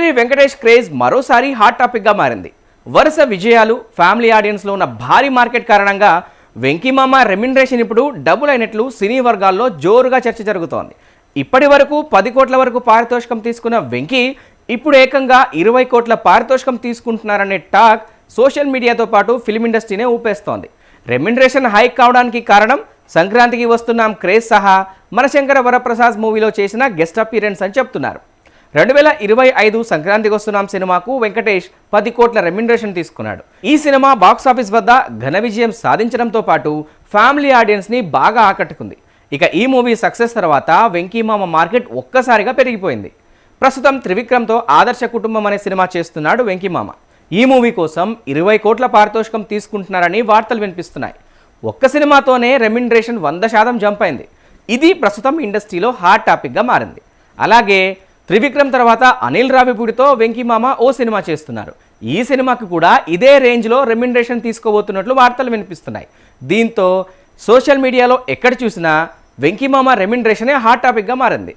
Puri Venkatesh craze మరోసారి hot టాపిక్గా మారింది. వరుస విజయాలు, ఫ్యామిలీ ఆడియన్స్లో ఉన్న భారీ మార్కెట్ కారణంగా వెంకీమామ రెమ్యునరేషన్ ఇప్పుడు డబుల్ అయినట్లు సినీ వర్గాల్లో జోరుగా చర్చ జరుగుతోంది. ఇప్పటి వరకు 10 కోట్ల వరకు పారితోషికం తీసుకున్న వెంకీ ఇప్పుడు ఏకంగా 20 కోట్ల పారితోషికం తీసుకుంటున్నారనే టాక్ సోషల్ మీడియాతో పాటు ఫిల్మ్ ఇండస్ట్రీనే ఊపేస్తోంది. రెమ్యునరేషన్ హైక్ కావడానికి కారణం సంక్రాంతికి వస్తున్నాం క్రేజ్ సహా మనశంకర వరప్రసాద్ మూవీలో చేసిన గెస్ట్ అపీరెన్స్ అని చెప్తున్నారు. 2025 సంక్రాంతికి వస్తున్నాం సినిమాకు వెంకటేష్ 10 కోట్ల రెమ్యునరేషన్ తీసుకున్నాడు. ఈ సినిమా బాక్సాఫీస్ వద్ద ఘన విజయం సాధించడంతో పాటు ఫ్యామిలీ ఆడియన్స్ని బాగా ఆకట్టుకుంది. ఇక ఈ మూవీ సక్సెస్ తర్వాత వెంకీమామ మార్కెట్ ఒక్కసారిగా పెరిగిపోయింది. ప్రస్తుతం త్రివిక్రమ్తో ఆదర్శ కుటుంబం అనే సినిమా చేస్తున్నాడు వెంకీమామ. ఈ మూవీ కోసం 20 కోట్ల పారితోషికం తీసుకుంటున్నారని వార్తలు వినిపిస్తున్నాయి. ఒక్క సినిమాతోనే రెమ్యునరేషన్ 100% జంప్ అయింది. ఇది ప్రస్తుతం ఇండస్ట్రీలో హాట్ టాపిక్గా మారింది. అలాగే త్రివిక్రమ్ తర్వాత అనిల్ రావిపూడితో వెంకీమామ ఓ సినిమా చేస్తున్నారు. ఈ సినిమాకి కూడా ఇదే రేంజ్లో రెమ్యునరేషన్ తీసుకోబోతున్నట్లు వార్తలు వినిపిస్తున్నాయి. దీంతో సోషల్ మీడియాలో ఎక్కడ చూసినా వెంకీమామ రెమ్యునరేషనే హాట్ టాపిక్గా మారింది.